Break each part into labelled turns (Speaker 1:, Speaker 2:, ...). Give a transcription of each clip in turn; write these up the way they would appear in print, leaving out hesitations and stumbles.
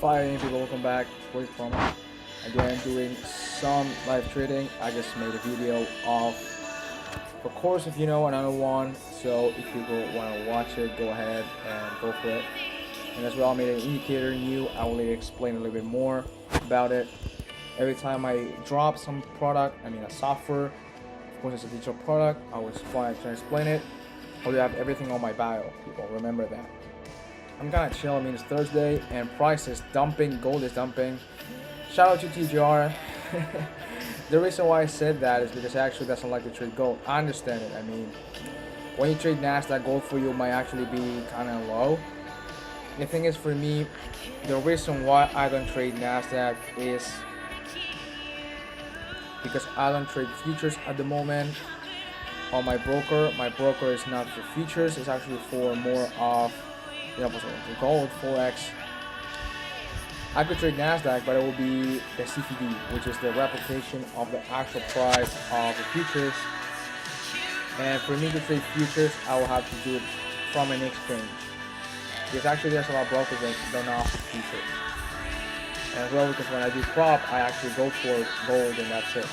Speaker 1: Fire people, welcome back. BLASE FLAMMA. Again, doing some live trading. I just made a video of course, if you know another one. So if people want to watch it, go ahead and go for it. And as well, I made an indicator new. I will later explain a little bit more about it. Every time I drop some product, I mean a software, of course it's a digital product, I will try to explain it. Or you have everything on my bio, people. Remember that. I'm kind of chill. I mean, it's Thursday and price is dumping, gold is dumping. Shout out to TGR. The reason why I said that is because I actually doesn't like to trade gold. I understand it. I mean, when you trade Nasdaq, gold for you might actually be kind of low. The thing is, for me, the reason why I don't trade Nasdaq is because I don't trade futures at the moment on my broker. My broker is not for futures. It's actually for more of gold, forex. I could trade Nasdaq, but it will be the CFD, which is the replication of the actual price of the futures. And for me to trade futures, I will have to do it from an exchange. Because actually there's a lot of brokers that don't offer futures. And as well, because when I do prop, I actually go for gold and that's it.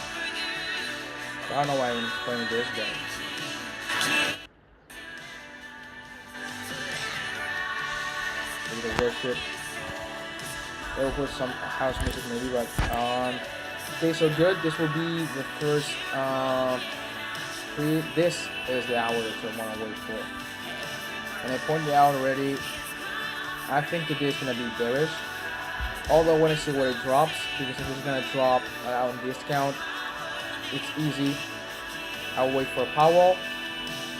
Speaker 1: So I don't know why I'm explaining this, but the worship. It'll put some house music maybe, but okay, so good. This will be the first this is the hour that I want to wait for. And I pointed out already, I think today is gonna be bearish. Although I want to see where it drops, because if it's gonna drop out on discount, it's easy. I'll wait for a power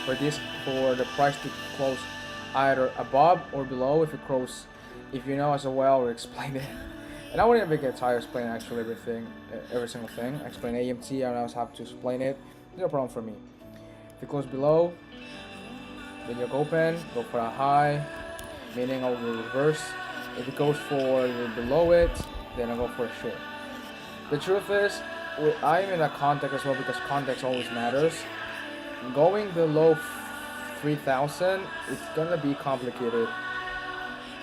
Speaker 1: for the price to close either above or below. If it closes, if you know as well, or explain it. And I wouldn't ever get tired explaining actually every single thing. Explain AMT, I don't have to explain it. No problem for me. If it closes below, then you open, go for a high, meaning I will reverse. If it goes for below it, then I'll go for a short. The truth is, I'm in a context as well, because context always matters. Going below 3,000, it's gonna be complicated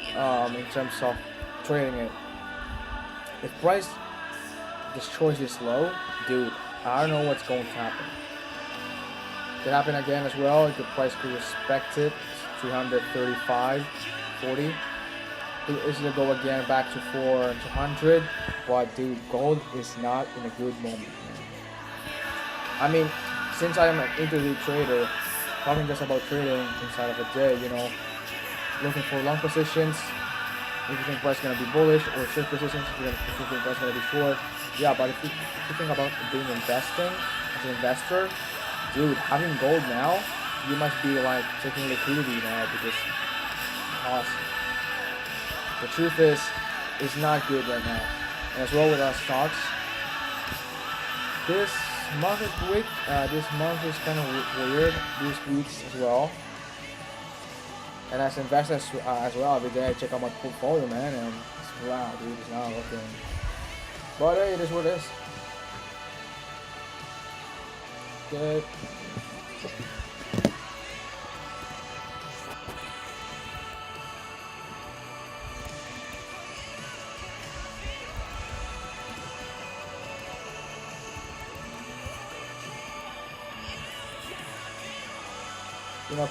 Speaker 1: in terms of trading it. If price destroys this low, dude, I don't know what's going to happen. It could happen again as well. If the price could respect it, 335.40. It's gonna go again back to 400, but dude, gold is not in a good moment, man. I mean, since I am an intraday trader, talking just about trading inside of a day, looking for long positions. If you think price is gonna be bullish, or short positions, if you think price is gonna be short, yeah. But if you think about being investing as an investor, dude, having gold now, you must be like taking liquidity now, because the truth is, it's not good right now. And as well with our stocks, this month is weak. This month is kind of weird. These weeks as well. And as investors as well, every day I check out my portfolio, man, and wow, dude, it's not looking. But hey, it is what it is. Good.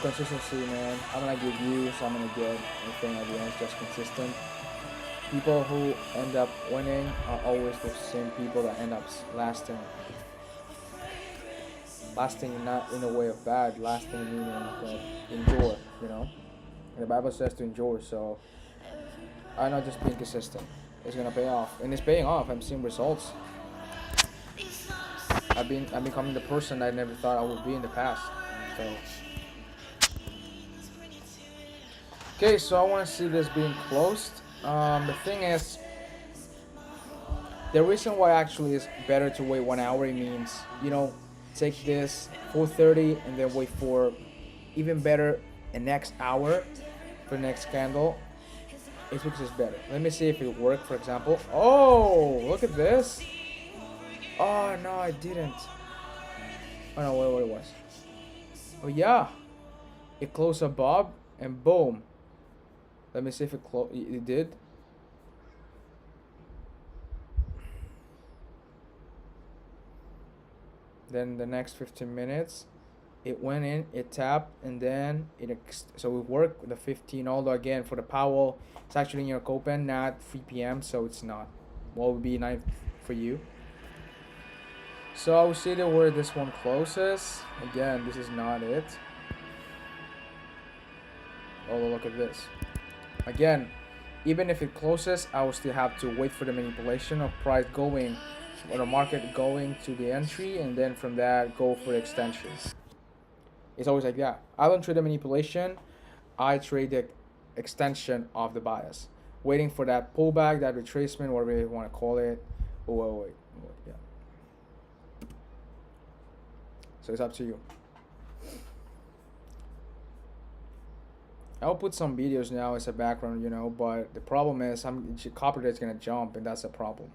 Speaker 1: Consistency, man. I'm gonna give you, so I'm gonna get anything at the end, just consistent. People who end up winning are always the same people that end up lasting. Lasting not in a way of bad, lasting meaning that endure, And the Bible says to endure, so I'm not just being consistent. It's gonna pay off, and it's paying off. I'm seeing results. I'm becoming the person I never thought I would be in the past. So. Okay, so I want to see this being closed. The thing is, the reason why actually is better to wait 1 hour, it means, take this 4:30 and then wait for even better the next hour for the next candle. It's because it's better. Let me see if it worked, for example. Oh, look at this. Oh, no, I didn't. Oh, no, what it was. Oh, yeah. It closed above and boom. Let me see if it did. then the next 15 minutes it went in, it tapped, and then so it worked with the 15. Although again for the Powell, it's actually in your open, not 3 p.m. So it's not. What would be 9 for you? So I would say that where this one closes. Again, this is not it. Although look at this. Again, even if it closes, I will still have to wait for the manipulation of price going or the market going to the entry, and then from that go for the extension. It's always like that. I don't trade the manipulation. I trade the extension of the bias, waiting for that pullback, that retracement, whatever you want to call it. Oh, wait. Yeah. So it's up to you. I'll put some videos now as a background, but the problem is copyright is gonna jump, and that's a problem.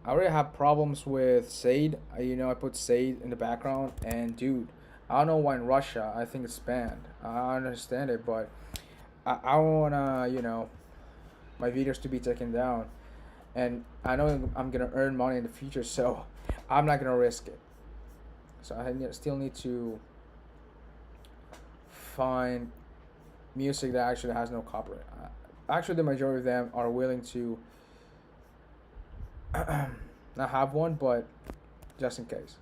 Speaker 1: I already have problems with Sade. I put Sade in the background, and dude, I don't know why in Russia I think it's banned. I understand it, but I wanna, my videos to be taken down, and I know I'm gonna earn money in the future, so I'm not gonna risk it. So I still need to find music that actually has no copyright. Actually, the majority of them are willing to not have one, but just in case.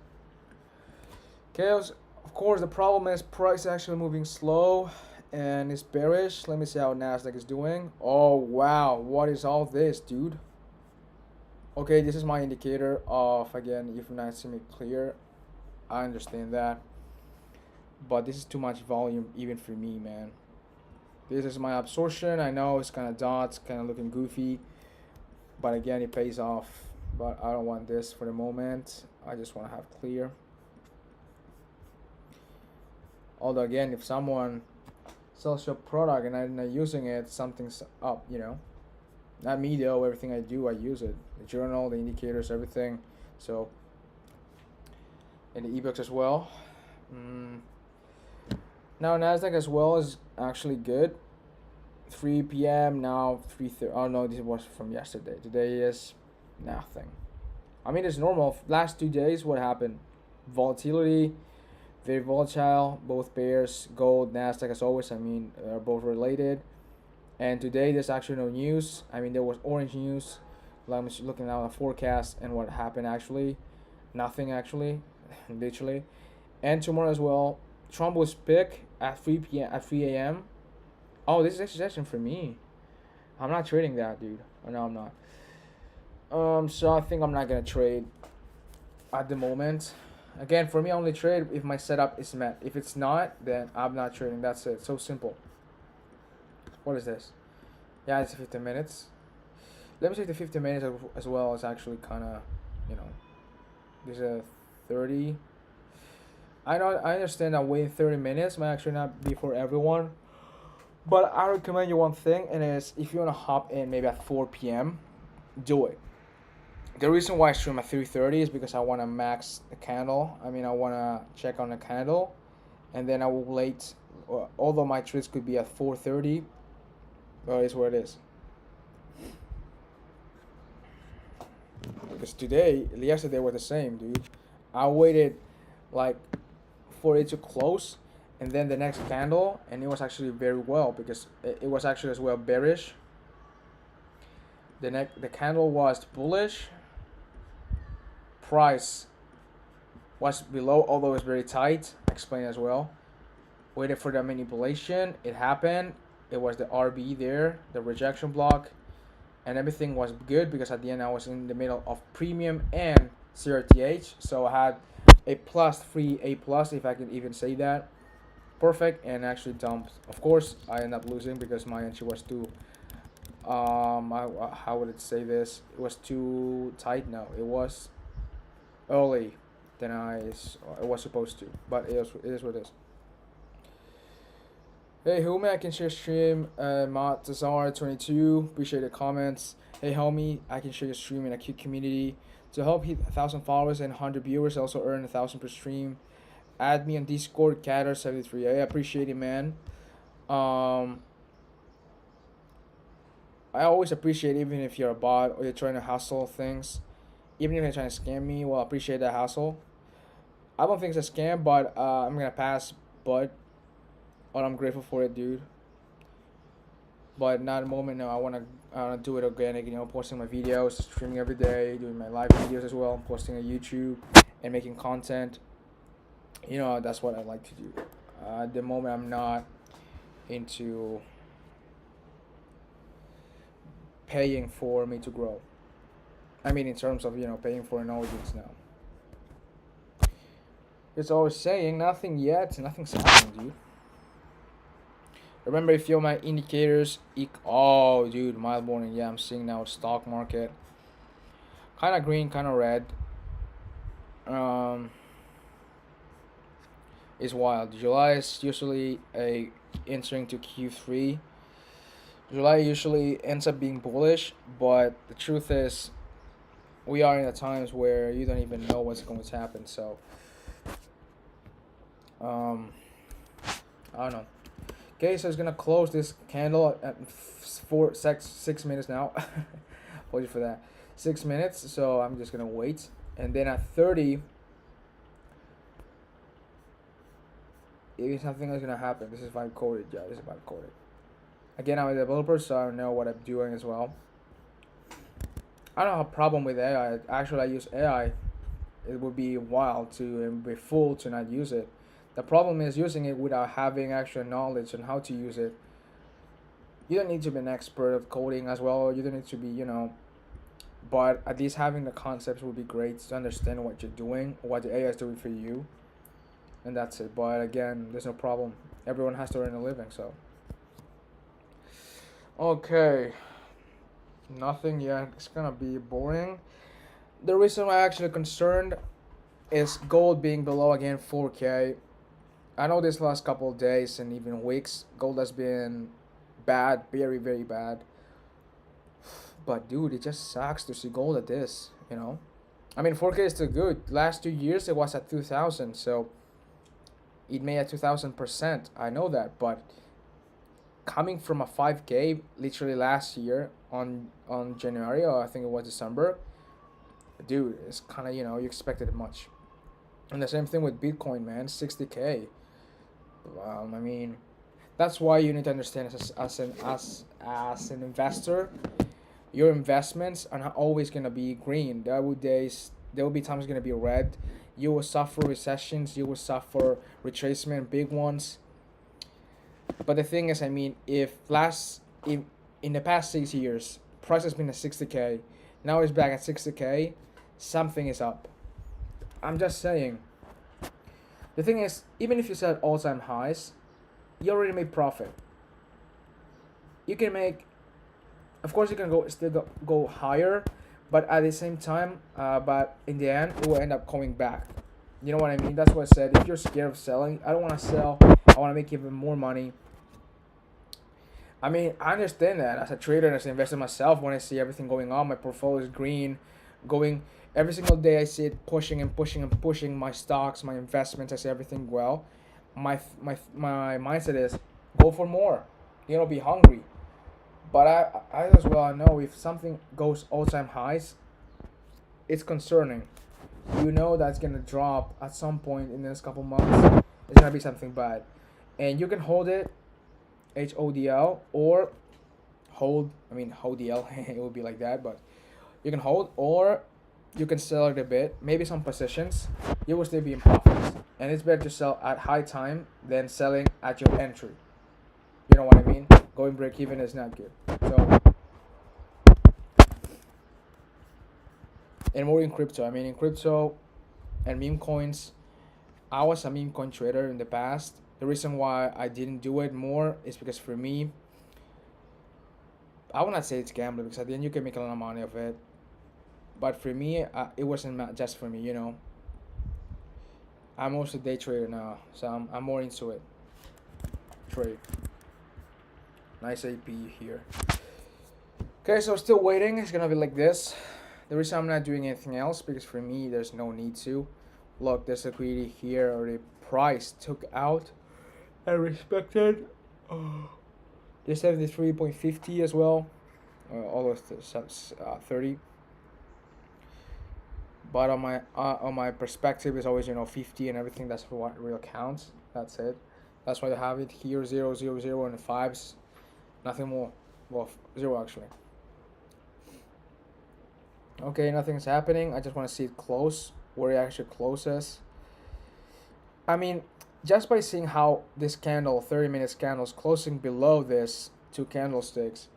Speaker 1: Chaos. Of course, the problem is price actually moving slow and it's bearish. Let me see how Nasdaq is doing. Oh wow, what is all this, dude? Okay, this is my indicator of, again, if you're not seeing it clear, I understand that, but this is too much volume even for me, man. This is my absorption. I know it's kind of dots, kind of looking goofy, but again, it pays off. But I don't want this for the moment. I just want to have clear. Although again, if someone sells your product and I'm not using it, something's up, Not me though. Everything I do, I use it. The journal, the indicators, everything. So, and the ebooks as well. Now Nasdaq as well is actually good. 3 p.m. now 3:30. Oh no, this was from yesterday. Today is nothing. I mean, it's normal. Last 2 days, what happened? Volatility, very volatile. Both pairs, gold, Nasdaq as always. I mean, are both related. And today there's actually no news. I mean, there was orange news. I'm just looking at the forecast and what happened actually. Nothing actually, literally. And tomorrow as well, Trump will speak at 3 p.m. at 3 a.m. Oh, this is actually session for me. I'm not trading that, dude. Oh, no, I'm not. So I think I'm not gonna trade at the moment. Again, for me, I only trade if my setup is met. If it's not, then I'm not trading. That's it. So simple. What is this? Yeah, it's 15 minutes. Let me say the 15 minutes as well is actually kind of, there's a 30. I understand that waiting 30 minutes might actually not be for everyone, but I recommend you one thing, and is if you want to hop in maybe at 4 p.m., do it. The reason why I stream at 3:30 is because I want to max the candle. I mean, I want to check on the candle, and then I will wait. Although my trades could be at 4:30, but it's where it is. Because yesterday was the same, dude. I waited like for it to close, and then the next candle, and it was actually very well because it was actually as well bearish. The candle was bullish. Price was below, although it was very tight. Explain as well. Waited for the manipulation. It happened. It was the RB there, the rejection block, and everything was good because at the end I was in the middle of premium and CRTH, so I had a +3 A+, if I can even say that. Perfect, and actually dumped. Of course, I ended up losing because my entry was too. How would it say this? It was too tight. No, it was early than it was supposed to, but it is what it is. Hey homie, I can share stream. Mott Tazar 22. Appreciate the comments. Hey homie, I can share your stream in a cute community. To help hit 1,000 followers and 100 viewers, also earn 1,000 per stream. Add me on Discord, Catter73. I appreciate it, man. I always appreciate, even if you're a bot or you're trying to hustle things, even if you're trying to scam me, well, I appreciate that hustle. I don't think it's a scam, but I'm gonna pass. But I'm grateful for it, dude. But not a moment now. I wanna do it organic. You know, posting my videos, streaming every day, doing my live videos as well, posting on YouTube, and making content. You know, that's what I like to do. At the moment, I'm not into paying for me to grow. I mean, in terms of paying for an audience now. It's always saying nothing yet. Nothing's happening, dude. Remember, if you my indicators, oh, dude, mild morning. Yeah, I'm seeing now stock market. Kind of green, kind of red. Um, is wild. July is usually a entering to Q3. July usually ends up being bullish, but the truth is, we are in the times where you don't even know what's going to happen. So, um, I don't know. Okay, so it's gonna close this candle at 6 minutes now. Apologies for that. 6 minutes. So I'm just gonna wait, and then at 30, if something is gonna happen, this is vibe coded. Yeah, this is vibe coded. Again, I'm a developer, so I know what I'm doing as well. I don't have a problem with AI. Actually, I use AI. It would be wild to and be fool to not use it. The problem is using it without having actual knowledge on how to use it. You don't need to be an expert of coding as well. You don't need to be, but at least having the concepts would be great to understand what you're doing, what the AI is doing for you, and that's it. But again, there's no problem. Everyone has to earn a living, so. Okay. Nothing yet. It's gonna be boring. The reason why I'm actually concerned is gold being below again 4K. I know this last couple of days and even weeks, gold has been bad, very, very bad. But dude, it just sucks to see gold at this. I mean, 4K is still good. Last 2 years it was at 2,000, so it made at 2,000%. I know that, but coming from a 5K literally last year on January, or I think it was December, dude, it's kind of you expected much. And the same thing with Bitcoin, man, 60K. I mean, that's why you need to understand as an investor, your investments are not always gonna be green. There will be times gonna be red. You will suffer recessions. You will suffer retracement, big ones. But the thing is, I mean, if in the past 6 years, price has been at 60K, now it's back at 60K, something is up. I'm just saying. The thing is, even if you set all-time highs, you already made profit. You can make, of course, you can go higher, but at the same time, but in the end, it will end up coming back. You know what I mean? That's what I said. If you're scared of selling, I don't want to sell. I want to make even more money. I mean, I understand that as a trader and as an investor myself, when I see everything going on, my portfolio is green, going every single day. I see it pushing and pushing and pushing my stocks, my investments. I see everything well. My mindset is go for more. Be hungry. But I as well know if something goes all time highs, it's concerning. You know that's gonna drop at some point in the next couple months. It's gonna be something bad, and you can hold it HODL or hold. I mean HODL. It would be like that, but you can hold or you can sell it a bit, maybe some positions. You will still be in profits, and it's better to sell at high time than selling at your entry. You know what I mean? Going break even is not good. So, and more in crypto. I mean, in crypto and meme coins, I was a meme coin trader in the past. The reason why I didn't do it more is because for me, I would not say it's gambling because at the end you can make a lot of money of it. But for me, it wasn't just for me. I'm also a day trader now, so I'm more into it. Trade. Nice AP here. Okay, so still waiting. It's gonna be like this. The reason I'm not doing anything else because for me there's no need to. Look, there's liquidity here already. Price took out and respected. They 73.50 as well. All of the 30. But on my perspective is always 50 and everything. That's what real counts. That's it. That's why I have it here 0 0 0 and fives, nothing more. Well, zero actually. Okay, nothing's happening. I just want to see it close, where it actually closes. I mean, just by seeing how this candle, 30 minutes candle, is closing below this two candlesticks,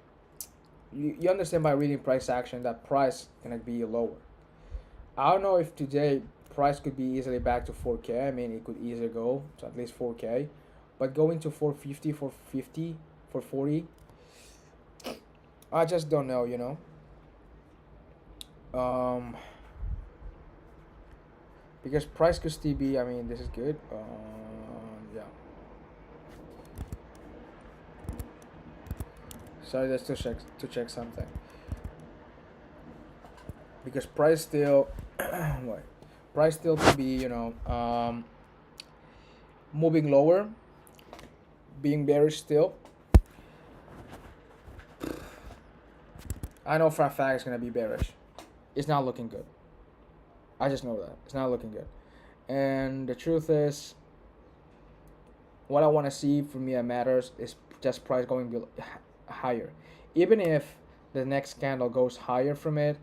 Speaker 1: you understand by reading price action that price gonna be lower. I don't know if today price could be easily back to 4K. I mean, it could easily go to at least 4K, but going to 450, 450, 440, I just don't know. Um, because price could still be. I mean, this is good. Yeah. Sorry, just to check something. Because price still, wait, price still could be moving lower, being bearish still. I know for a fact it's gonna be bearish. It's not looking good. I just know that it's not looking good. And the truth is, what I want to see for me that matters is just price going higher. Even if the next candle goes higher from it,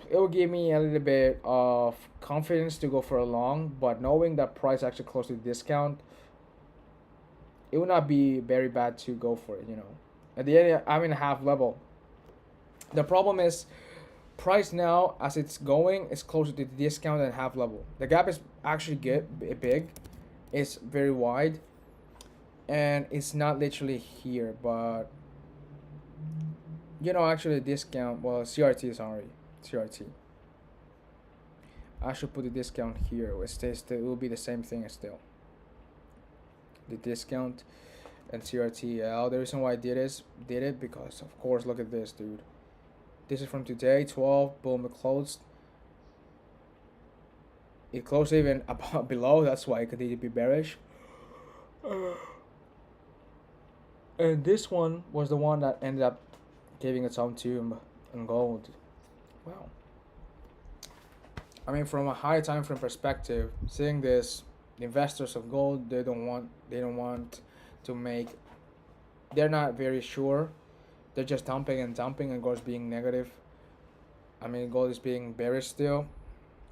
Speaker 1: it will give me a little bit of confidence to go for a long. But knowing that price actually close to discount, it would not be very bad to go for it. At the end, I'm in half level. The problem is, price now as it's going is closer to the discount than half level. The gap is actually big. It's very wide, and it's not literally here, but actually the discount. Well, CRT, sorry, CRT. I should put the discount here. It will be the same thing still. The discount and CRT. The reason why I did it because of course, look at this, dude. This is from today, 12. Boom, it closed. It closed even above below. That's why it continued to be bearish. And this one was the one that ended up giving its own tomb in gold. Wow. I mean, from a high time frame perspective, seeing this, the investors of gold, they don't want to make. They're not very sure. They're just dumping and gold's being negative. I mean, gold is being bearish still.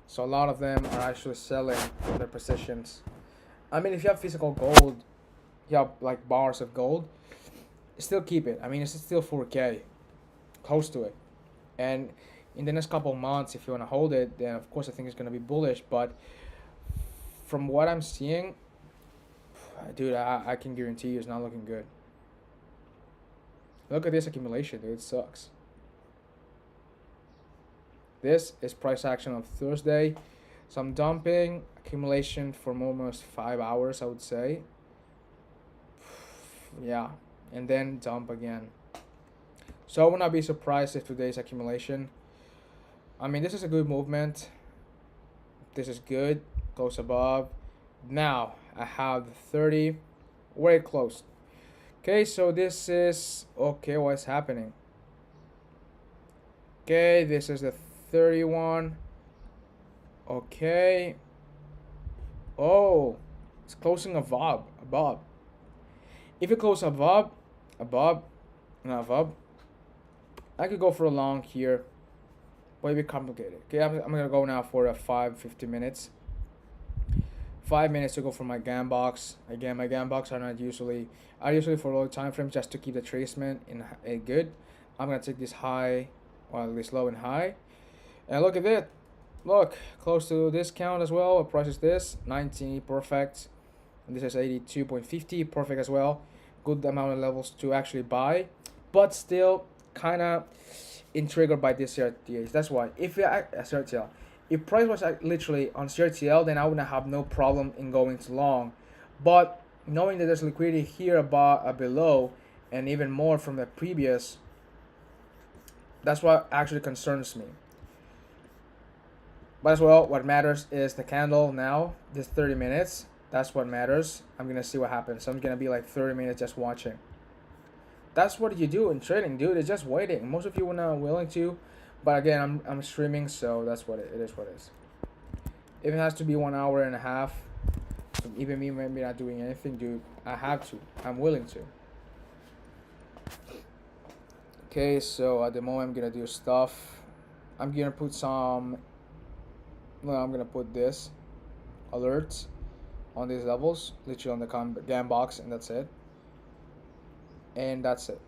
Speaker 1: So a lot of them are actually selling their positions. I mean, if you have physical gold, you have like bars of gold, still keep it. I mean, it's still 4K, close to it. And in the next couple of months, if you want to hold it, then of course I think it's going to be bullish. But from what I'm seeing, dude, I can guarantee you it's not looking good. Look at this accumulation, dude. It sucks. This is price action of Thursday. Some dumping, accumulation for almost 5 hours, I would say. Yeah, and then dump again. So I would not be surprised if today's accumulation. I mean, this is a good movement. This is good. Goes above. Now I have the 30 where it closed. Okay, so this is okay. What's happening? Okay, this is the 31. Okay. Oh, it's closing above. If it closes above, not above, I could go for a long here. But it'd be complicated. Okay, I'm gonna go now for a 50 minutes. 5 minutes to go for my GAN box. Again, my GAN box are not usually. I usually for low time frame just to keep the tracement in a good. I'm gonna take this high, or this low and high, and look at it. Look, close to discount as well. What price is this? 90, perfect. And this is 82.50, perfect as well. Good amount of levels to actually buy, but still kind of intrigued by this CRTH. That's why if you CRTL. If price was literally on CRTL, then I would not have no problem in going to long. But knowing that there's liquidity here above, below, and even more from the previous, that's what actually concerns me. But as well, what matters is the candle now, this 30 minutes. That's what matters. I'm going to see what happens. So I'm going to be like 30 minutes just watching. That's what you do in trading, dude. It's just waiting. Most of you are not willing to But again, I'm streaming, so that's what it is. What it is. If it has to be 1 hour and a half, even me maybe not doing anything, dude, I have to. I'm willing to. Okay, so at the moment I'm gonna do stuff. I'm gonna put some. Well, I'm gonna put this alerts on these levels, literally on the game box, and that's it. And that's it.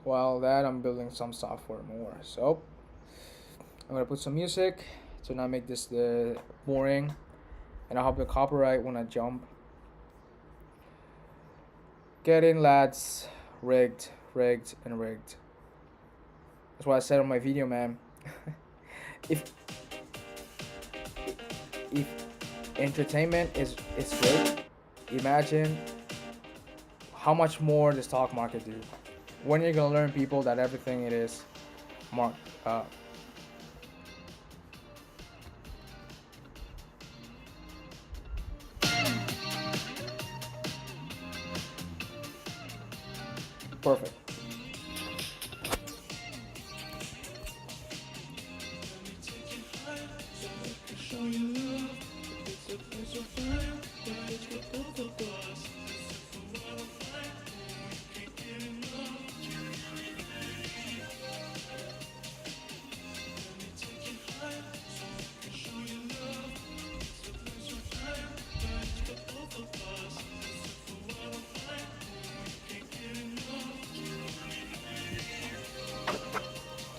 Speaker 1: While that, I'm building some software more. So I'm gonna put some music to not make this boring, and I hope the copyright when I jump. Get in, lads. Rigged, and rigged. That's what I said on my video, man. if entertainment is good, imagine how much more the stock market do. When you're gonna learn, people, that everything it is marked up. Perfect.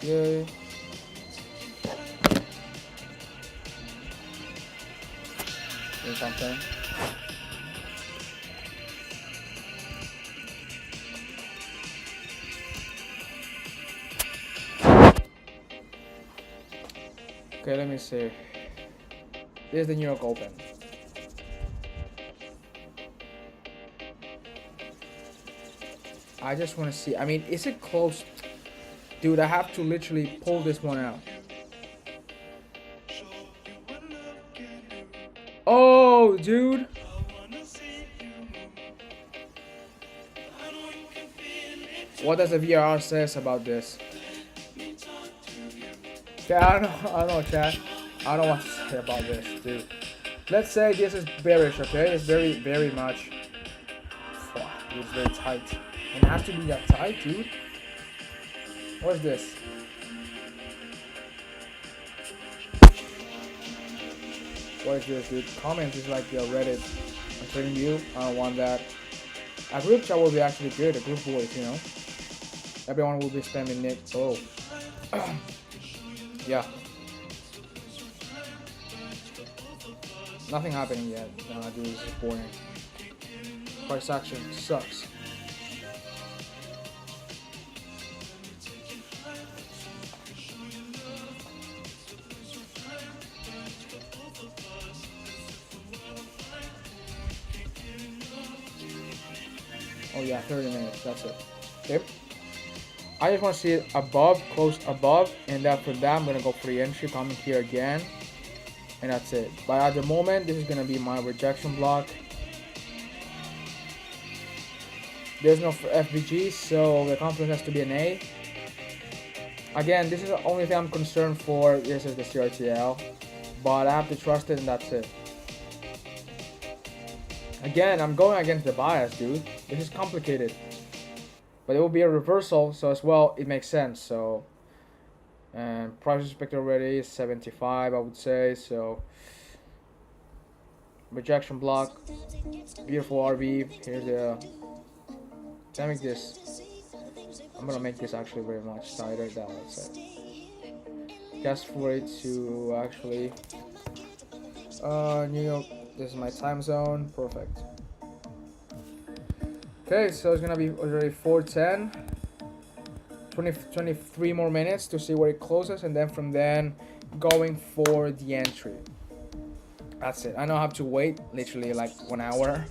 Speaker 1: Yay. Do something. Okay, let me see. This is the New York Open. I just want to see. I mean, is it close? Dude, I have to literally pull this one out. Oh, dude. What does the VRR says about this? Okay, I don't know, chat. I don't know what to say about this, dude. Let's say this is bearish, okay? It's very much. Fuck, it's very tight. And it has to be that tight, dude. What's this? What is this, dude? Comment is like the Reddit. I'm telling you, I don't want that. A group chat will be actually good. A group voice, you know. Everyone will be spamming Nick. Oh. Yeah. Nothing happening yet. Nah, dude, this is boring. Price action sucks. Oh yeah, 30 minutes, that's it. Okay. I just want to see it above, close above, and after that I'm going to go for the entry, coming here again, and that's it. But at the moment, this is going to be my rejection block. There's no FVG, so the confidence has to be an A. Again, this is the only thing I'm concerned for. This is the CRTL, but I have to trust it, and that's it. Again, I'm going against the bias, dude. This is complicated. But it will be a reversal, so as well, it makes sense. So, and price respect already is 75, I would say. So, rejection block, beautiful RV. Here's the. Can I make this? I'm gonna make this actually very much tighter. That's it. Just for it to actually. New York. This is my time zone. Perfect. Okay, so it's gonna be already 4:10. 23 more minutes to see where it closes, and then from then going for the entry. That's it. I know I have to wait literally like 1 hour,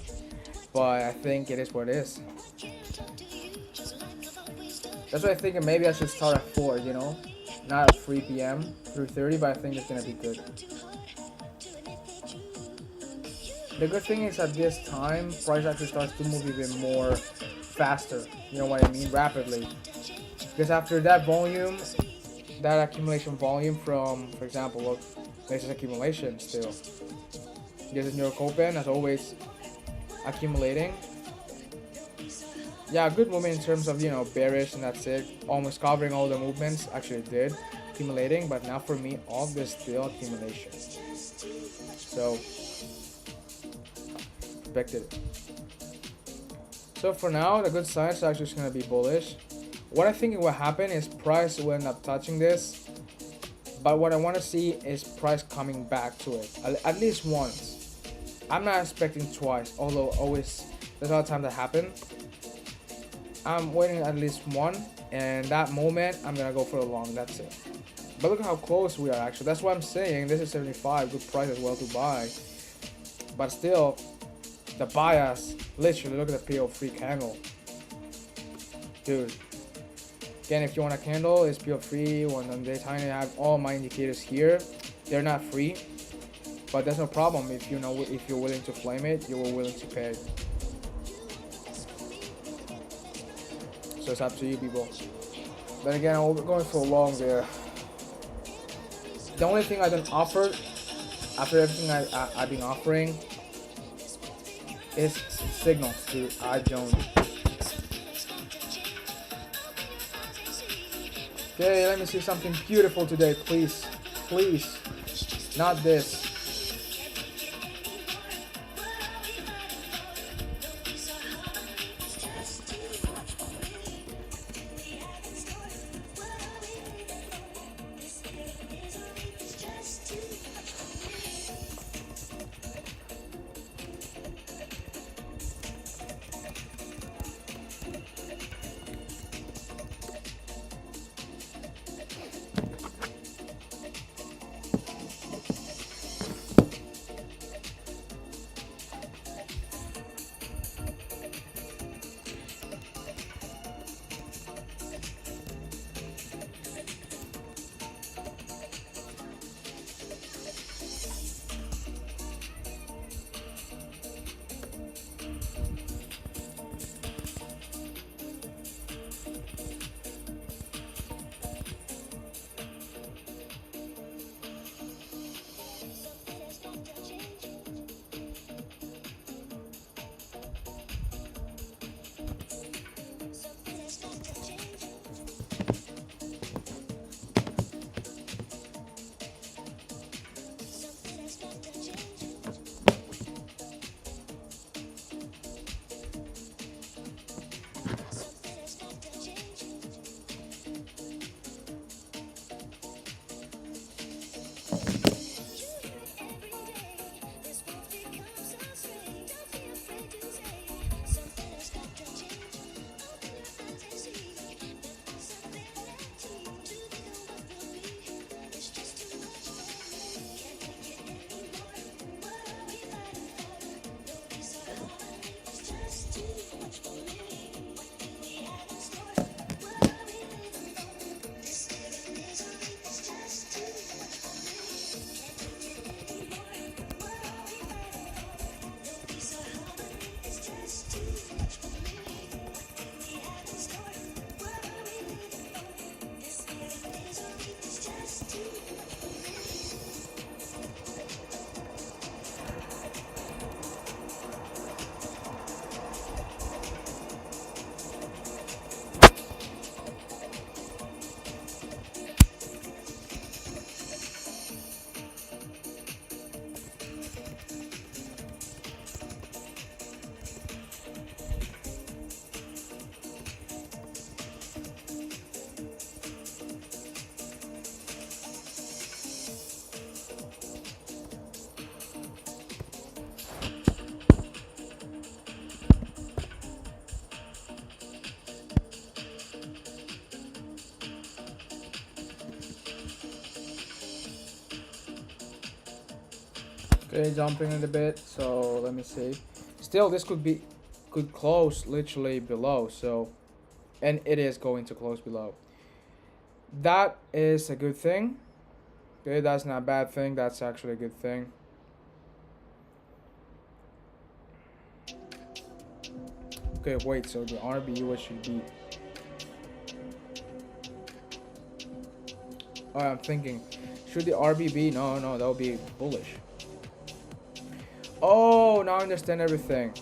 Speaker 1: but I think it is what it is. That's why I think maybe I should start at 4, you know, not at 3 p.m. 3:30, but I think it's gonna be good. The good thing is at this time, price actually starts to move even more faster. You know what I mean? Rapidly. Because after that volume, that accumulation volume from, for example, look, this is accumulation still. This is neurocopen, as always, accumulating. Yeah, good movement in terms of, you know, bearish, and that's it. Almost covering all the movements, actually did. Accumulating, but now for me, all this still accumulation. So, expected it. So for now, the good sign is actually just going to be bullish. What I think will happen is price will end up touching this. But what I want to see is price coming back to it. At least once. I'm not expecting twice, although always there's a lot of time that happen. I'm waiting at least one, and that moment I'm gonna go for the long. That's it. But look at how close we are actually. That's what I'm saying. This is 75, good price as well to buy. But still, the bias, literally look at the PO free candle. Dude. Again, if you want a candle, it's PO free. When on daytime I have all my indicators here. They're not free. But there's no problem if you know, if you're willing to flame it, you were willing to pay. So it's up to you, people. Then again, I'm going for a long there. The only thing I don't offer, after everything I've been offering, is signals to I don't. Okay, let me see something beautiful today, please. Please. Not this. Okay, jumping in a bit, so let me see. Still, this could close literally below, so, and it is going to close below. That is a good thing. Okay, that's not a bad thing, that's actually a good thing. Okay, wait, so the RB, what should be? I'm thinking, should the RB be? No, no, that would be bullish. Oh, now I understand everything.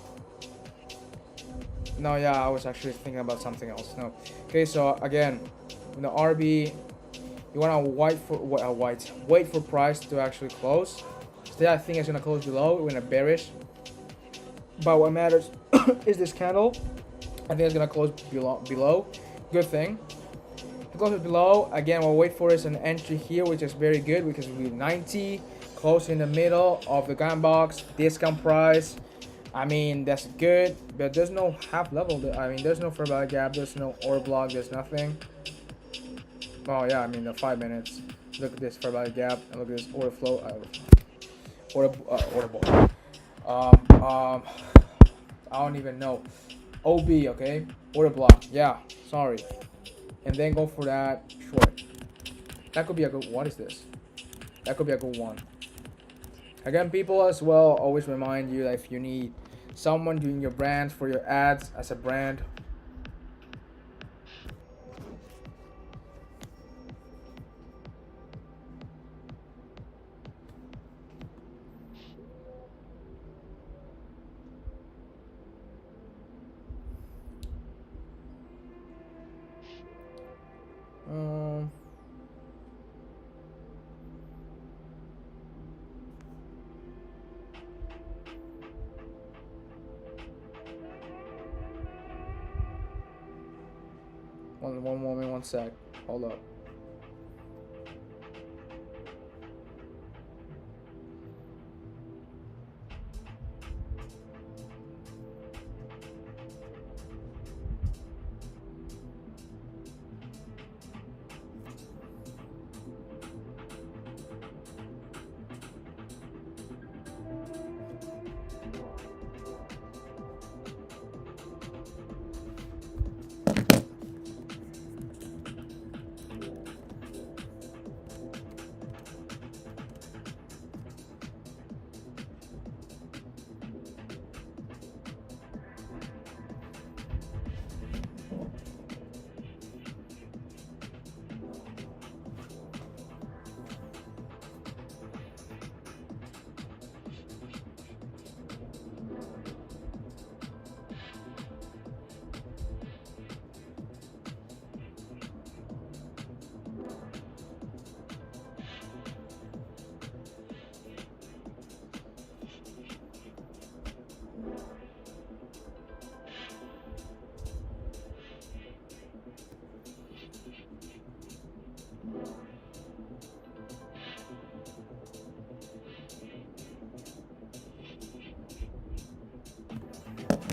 Speaker 1: No, yeah, I was actually thinking about something else. No. Okay, so again, in the RB, you want to wait for price to actually close. Still, I think it's gonna close below. We're gonna bearish. But what matters is this candle. I think it's gonna close below. Good thing. It closes below. Again, we'll wait for is an entry here, which is very good because we're 90, close in the middle of the gun box, discount price. I mean, that's good, but there's no half level. I mean, there's no fair value gap, there's no order block, there's nothing. Oh yeah, I mean the 5 minutes. Look at this fair value gap, and look at this order flow. Order block. I don't even know. OB, okay, order block. Yeah, sorry. And then go for that short. That could be a good. What is this? That could be a good one. Again, people as well always remind you that if you need someone doing your brand for your ads as a brand, one moment, one sec. Hold up.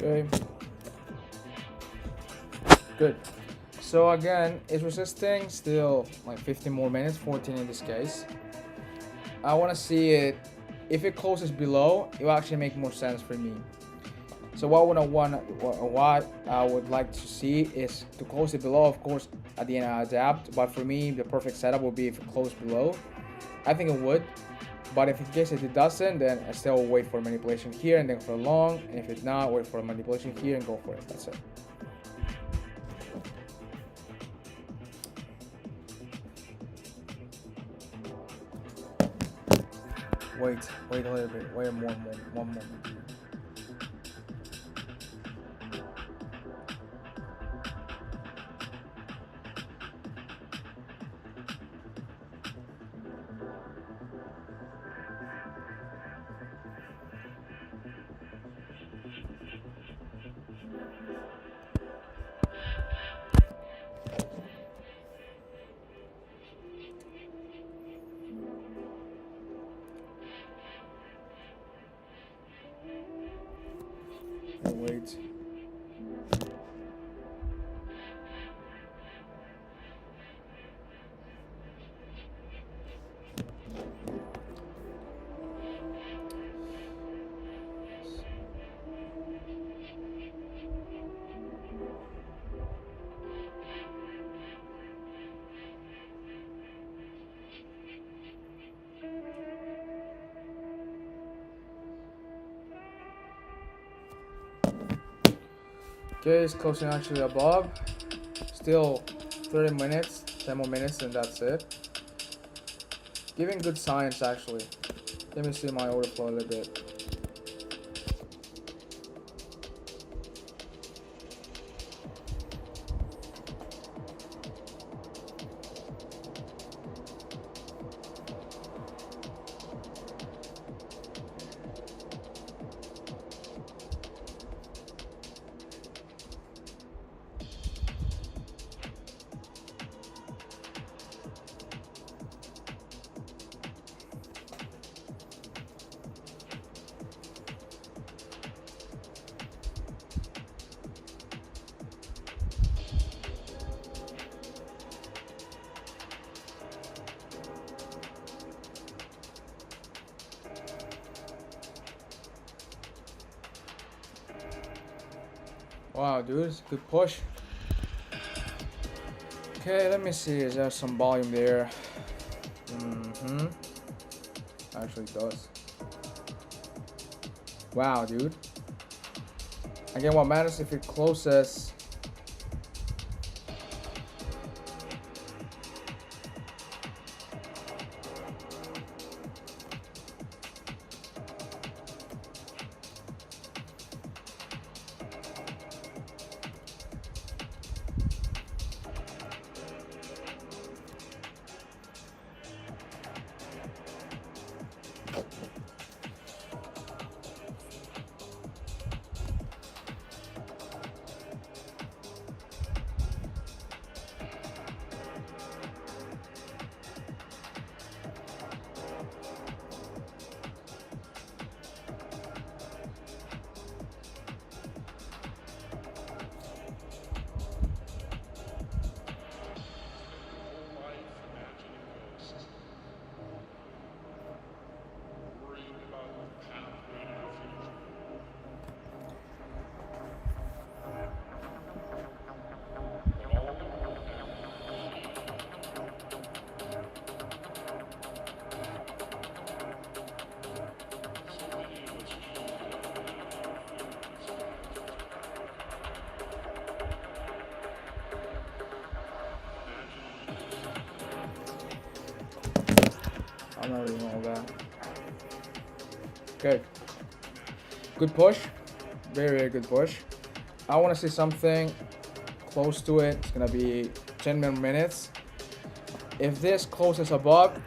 Speaker 1: Okay. Good. So again, it's resisting still like 15 more minutes, 14 in this case. I want to see it. If it closes below, it will actually make more sense for me. So what I would like to see is to close it below. Of course, at the end I adapt, but for me the perfect setup would be if it closed below. I think it would, but if in case it doesn't, then I still wait for manipulation here and then for a long, and if it's not, wait for a manipulation here and go for it. That's it. Wait a little bit, wait one moment. Wait. Okay, it's closing actually above. Still 30 minutes, 10 more minutes, and that's it. giving good signs actually. Let me see my order flow a little bit. Wow, dude, it's a good push. Okay, let me see. Is there some volume there? Actually does. Wow, dude. Again, what matters if it closes. I'm not reading all that. Okay. Good push. Very, very good push. I want to see something close to it. It's going to be 10 more minutes. If this closes above,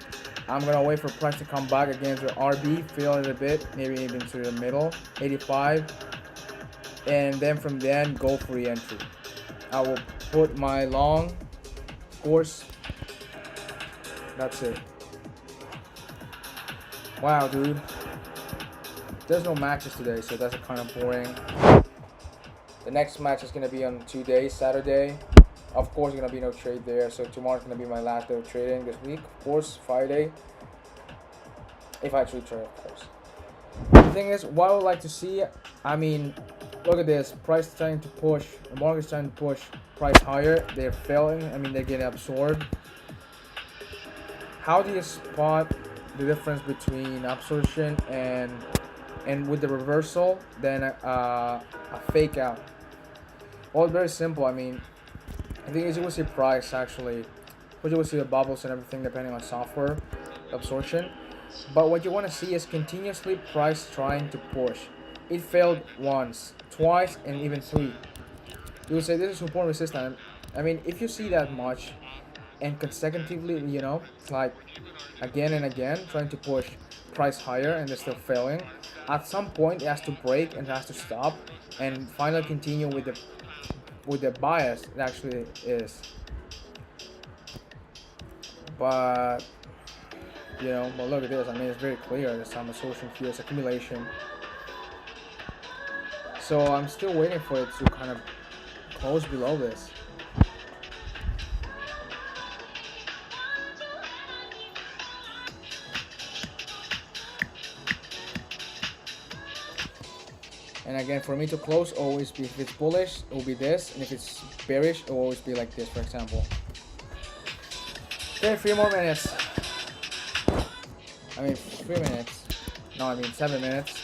Speaker 1: I'm going to wait for price to come back against the RB, fill it a bit, maybe even to the middle, 85. And then from then, go for the entry. I will put my long, of course. That's it. Wow, dude. There's no matches today, so that's kind of boring. The next match is going to be on 2 days, Saturday. Of course, going to be no trade there, so tomorrow's going to be my last day of trading this week. Of course, Friday. If I actually trade, of course. The thing is, what I would like to see, I mean, look at this. Price trying to push, the market's trying to push price higher. They're failing. I mean, they're getting absorbed. How do you spot the difference between absorption and with the reversal, then a fake out? Well, it's very simple. I mean, I think as you will see price actually, but you will see the bubbles and everything depending on software absorption. But what you want to see is continuously price trying to push. It failed once, twice, and even three. You would say this is support resistance. I mean, if you see that much and consecutively, you know, like again and again trying to push price higher and they're still failing, at some point it has to break and it has to stop and finally continue with the bias it actually is. But you know, but look at this. I mean, it's very clear. There's some absorption fields accumulation. So I'm still waiting for it to kind of close below this. And again, for me to close, always be, if it's bullish, it will be this, and if it's bearish, it will always be like this, for example. Okay, 3 more minutes. I mean, 3 minutes. No, I mean 7 minutes.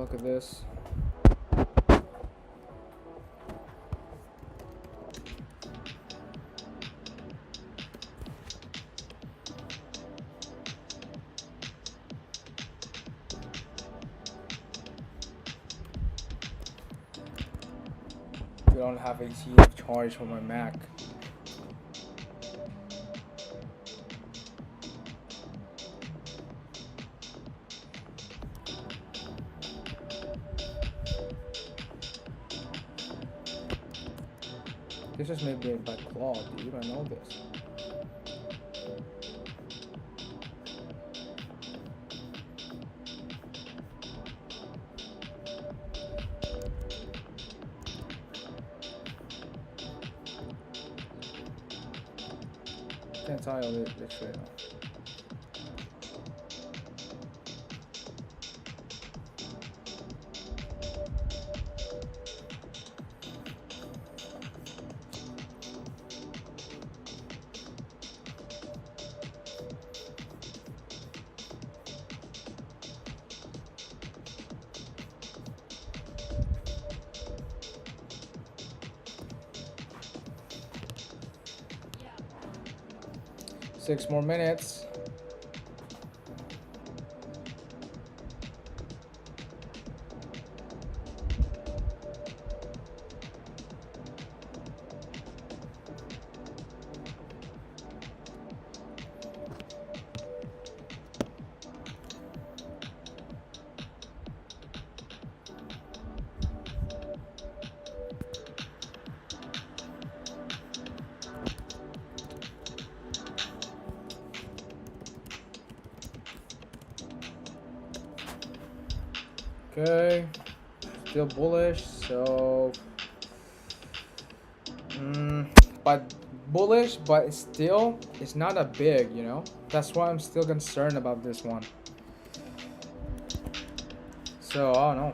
Speaker 1: Look at this. I don't have AC of charge for my Mac. This is made by Claude, dude. I know this. Can't tell you this right now. Six more minutes. Okay, still bullish, so but bullish, but it's not that big, you know. That's why I'm still concerned about this one. So I don't know.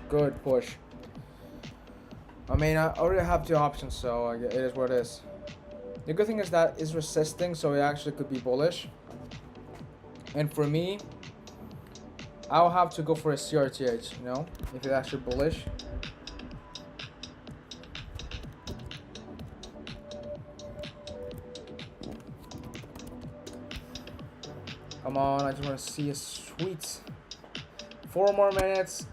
Speaker 1: Good push. I mean, I already have two options, so it is what it is. The good thing is that it's resisting, so it actually could be bullish. And for me, I'll have to go for a CRTH, you know, if it's actually bullish. Come on, I just want to see a sweet 4 more minutes.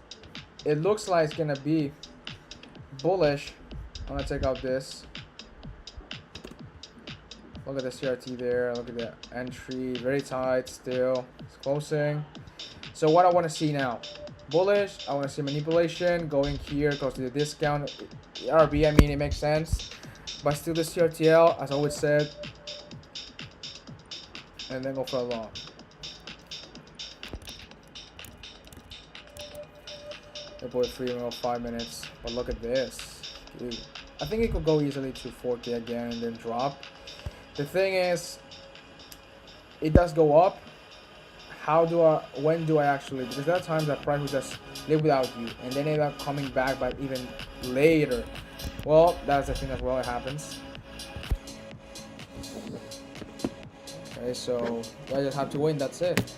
Speaker 1: It looks like it's gonna be bullish. I'm gonna take out this. Look at the CRT there. Look at the entry. Very tight still. It's closing. So what I want to see now, bullish. I want to see manipulation going here because the discount RB. I mean, it makes sense, but still the CRTL as I always said, and then go for a long. The boy 5 minutes, but look at this, dude. I think it could go easily to 4K again and then drop. The thing is, it does go up. When do I actually, because there are times that price will just live without you and then end up coming back, but even later. Well, that's the thing as well, it happens. Okay, so I just have to win, that's it.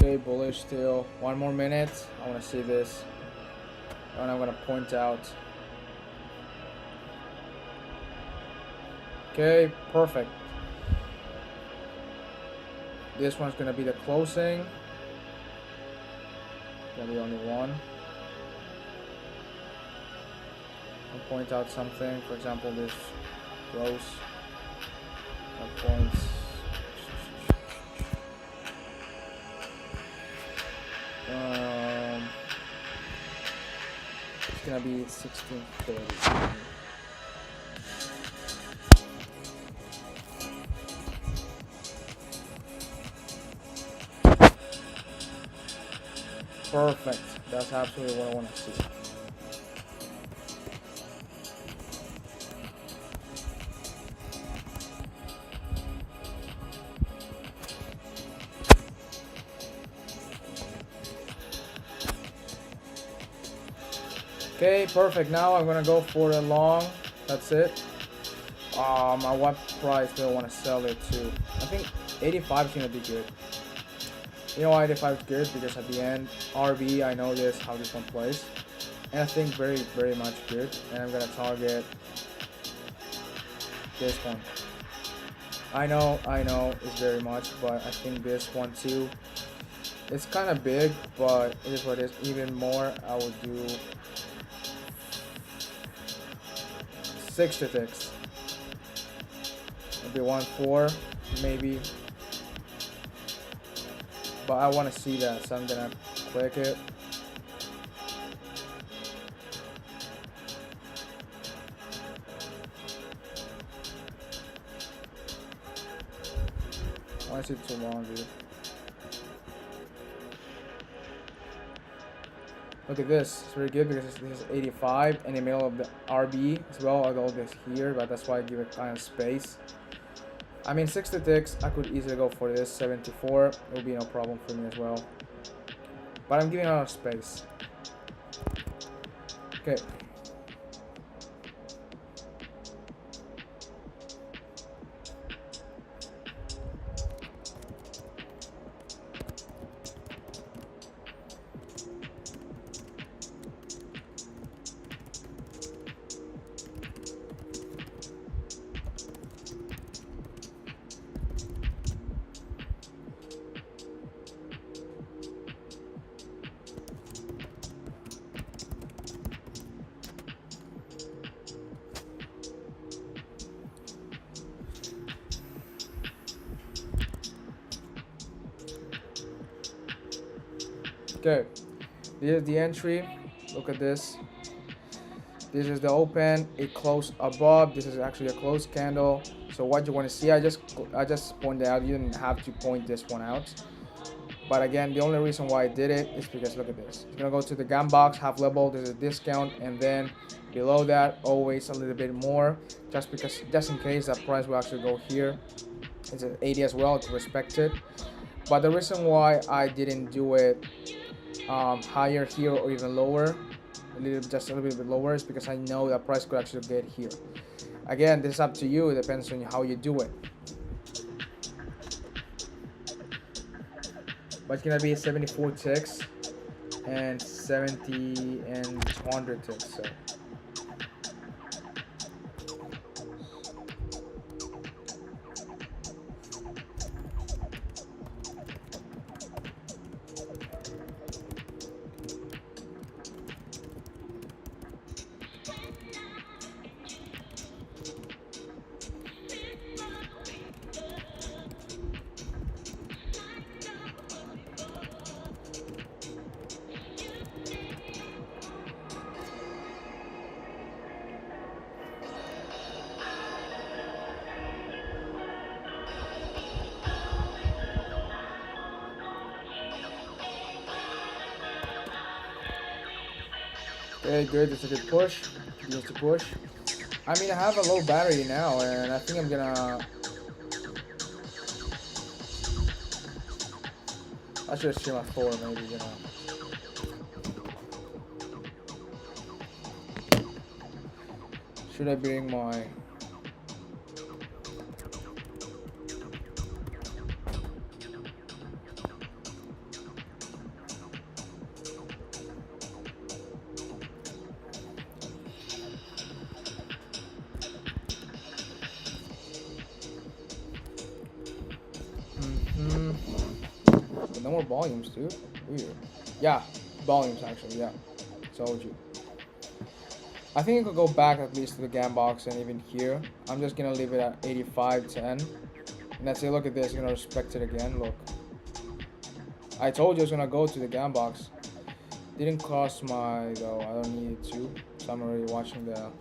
Speaker 1: Okay, bullish still. 1 more minute. I want to see this. And I'm going to point out. Okay, perfect. This one's going to be the closing. Gonna be only one. I'll point out something. For example, this close. Points. It's gonna be 1630. Perfect. That's absolutely what I want to see. Okay, perfect. Now I'm gonna go for a long. That's it. At what price do I want to sell it to? I think 85 is gonna be good. You know why 85 is good? Because at the end, RB, I know this how this one plays, and I think very, very much good. And I'm gonna target this one. I know, it's very much, but I think this one too. It's kind of big, but it is what it is. Even more, I would do 60 ticks. Maybe 1-4, maybe. But I want to see that, so I'm gonna click it. I want to see it too long, dude. Look at this. It's very good because this is 85 in the middle of the RB as well. I'll go this here, but that's why I give it kind of space. I mean, 60 ticks, I could easily go for this. 74, it will be no problem for me as well. But I'm giving out space. Okay. Okay, this is the entry. Look at this. This is the open. It closed above. This is actually a closed candle. So what you want to see, I just pointed out. You didn't have to point this one out. But again, the only reason why I did it is because look at this. It's gonna go to the gun box, half level. There's a discount, and then below that, always a little bit more, just in case that price will actually go here. It's at 80 as well. It's respected. But the reason why I didn't do it higher here or even lower, just a little bit lower, is because I know that price could actually get here. Again, this is up to you. It depends on how you do it. But it's gonna be 74 ticks and 70 and 200 ticks. So. Okay, good. It's a good push. Just a push. I mean, I have a low battery now, and I think I'm gonna. I should stream a 4, maybe, you know. Should I bring my? No more volumes, dude. Weird. Yeah, volumes actually. Yeah, told you. I think it could go back at least to the GAN box and even here. I'm just gonna leave it at 85.10. And that's it. Look at this. It's gonna respect it again. Look. I told you I was gonna go to the GAN box. Didn't cost my though. I don't need it to. So I'm already watching the.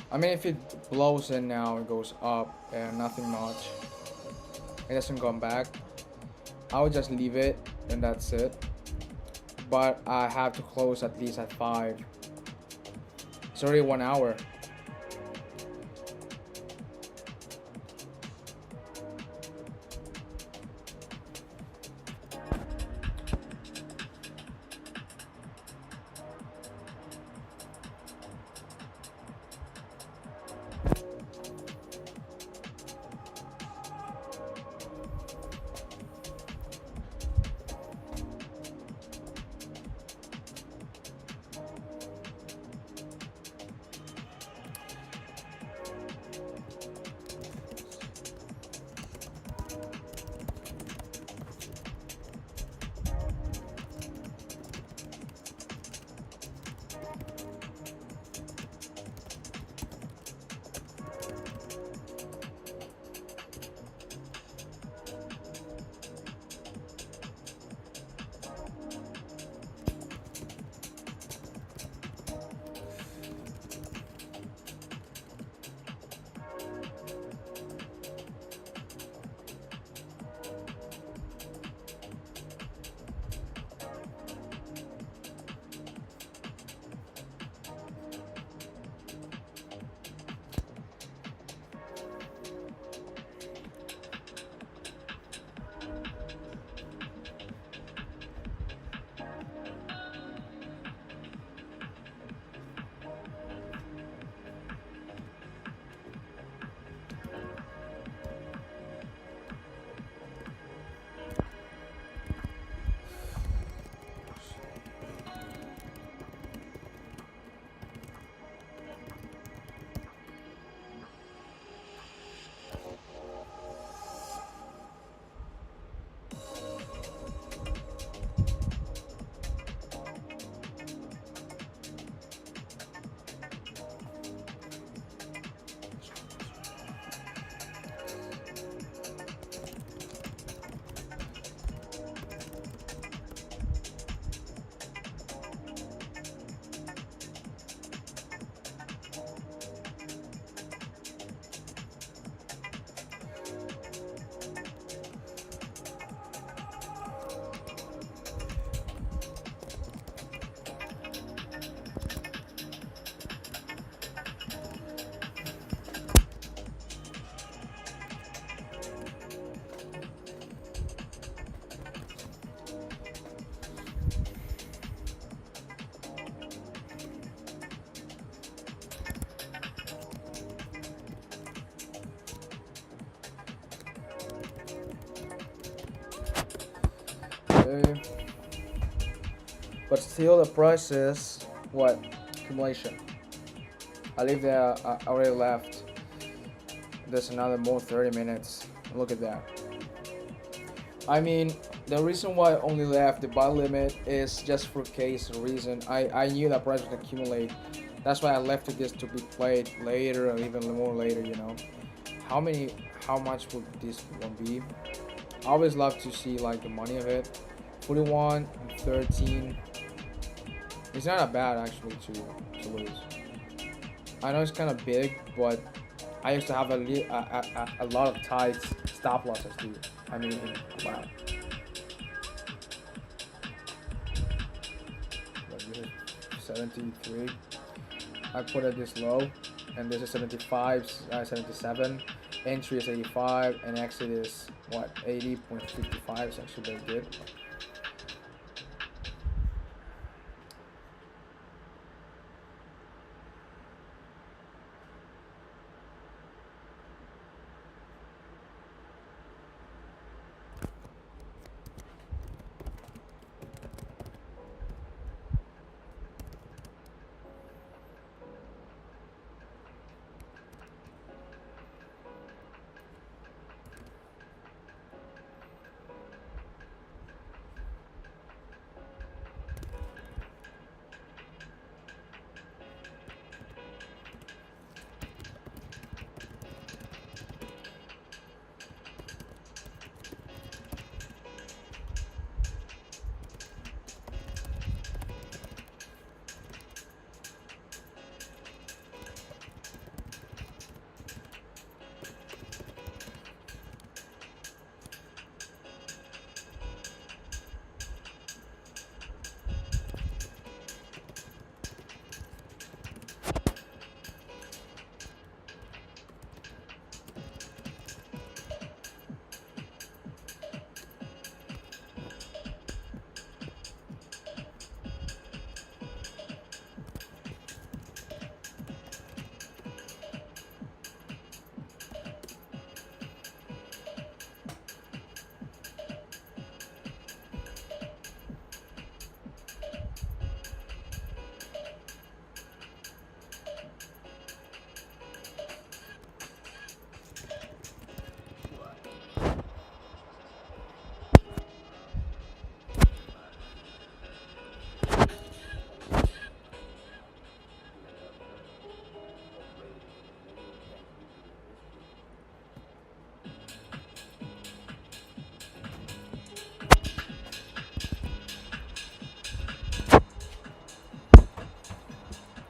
Speaker 1: I mean, if it blows in now, it goes up and nothing much. It doesn't come back. I would just leave it and that's it. But I have to close at least at 5. It's already 1 hour. Okay. But still, the price is what? Accumulation. I leave there. I already left. There's another more 30 minutes. Look at that. I mean, the reason why I only left the buy limit is just for case reason. I knew that price would accumulate. That's why I left it just to be played later or even more later, you know. How much would this one be? I always love to see like the money of it. 41 and 13. It's not that bad actually to lose. I know it's kind of big, but I used to have a lot of tight stop losses too. I mean, wow. Like this is 73. I put it this low, and this is 75, 77. Entry is 85, and exit is what 80.55. It's actually very good.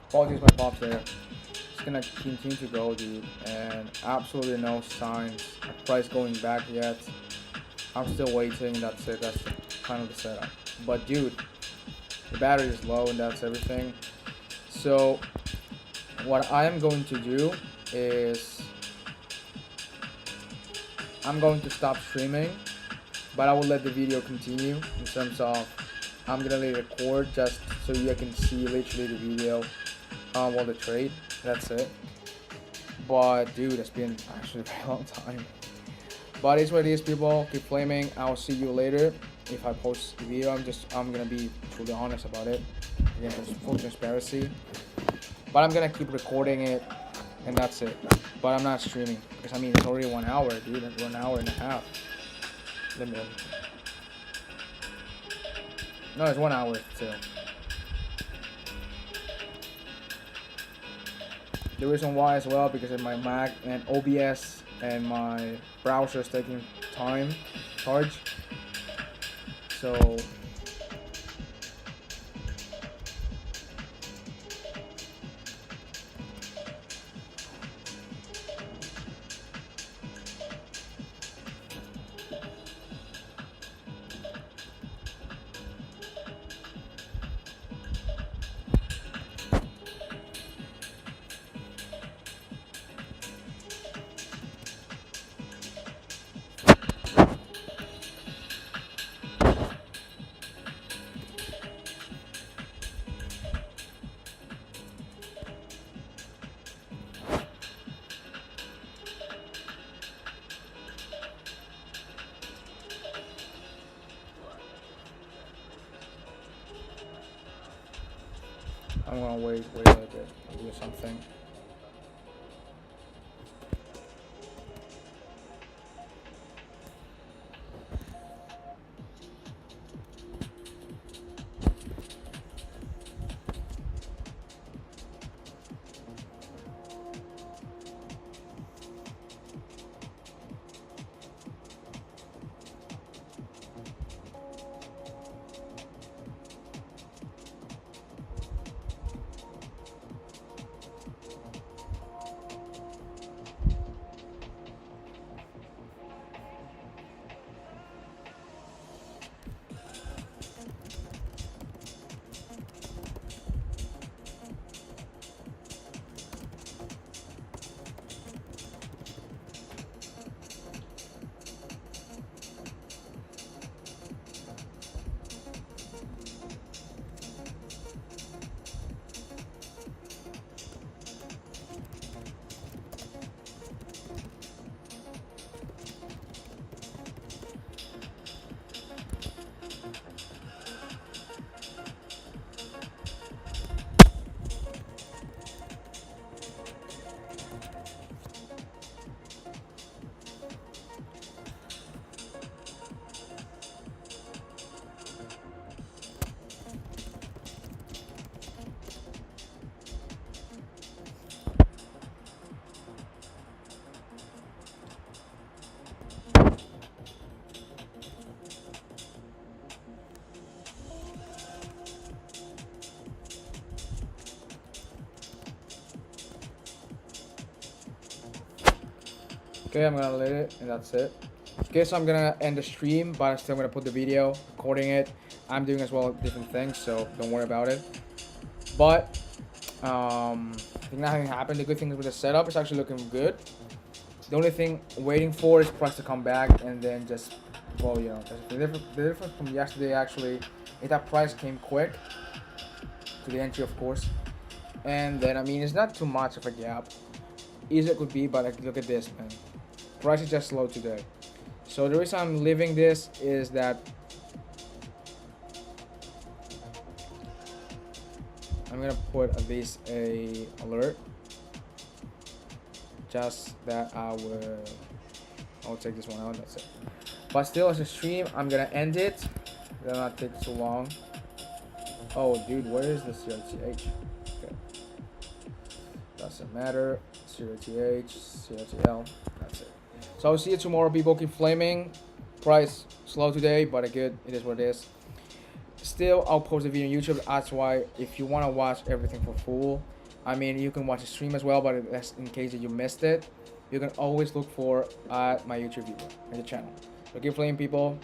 Speaker 1: Apologies, my pops there. It's gonna continue to go, dude, and absolutely no signs of price going back yet. I'm still waiting. That's it. That's kind of the setup. But dude, the battery is low, and that's everything. So what I am going to do is I'm going to stop streaming, but I will let the video continue in terms of I'm gonna let it record just so you can see literally the video while the trade. That's it. But dude, it's been actually a very long time. But it's what it is, people. Keep flaming. I'll see you later if I post the video. I'm gonna be truly honest about it. Again, there's full transparency. But I'm gonna keep recording it, and that's it. But I'm not streaming because I mean it's already 1 hour, dude. 1 hour and a half. Let me. No, it's 1 hour still. The reason why as well because of my Mac and OBS and my browser is taking time to charge. So I'm gonna wait a little bit. I'll do something. Okay, I'm gonna let it, and that's it. Okay, so I'm gonna end the stream, but I'm still gonna put the video, recording it. I'm doing as well different things, so don't worry about it. But I think nothing happened. The good thing is with the setup, it's actually looking good. The only thing waiting for is price to come back, and then just, well, you know, the difference from yesterday actually is that price came quick to the entry, of course, and then I mean it's not too much of a gap. Easy it could be, but like, look at this, man. Price is just low today. So the reason I'm leaving this is that I'm gonna put at least a alert, just that I'll take this one out. That's it. But still, as a stream, I'm gonna end it. That'll not take too long. Oh, dude, where is the CRTH? Okay, doesn't matter. CRTH, CRTL. That's it. So I'll see you tomorrow, people. Keep flaming. Price slow today, but good. It is what it is. Still, I'll post a video on YouTube. That's why if you want to watch everything for full, I mean, you can watch the stream as well, but that's in case that you missed it. You can always look for my YouTube video and the channel. So keep flaming, people.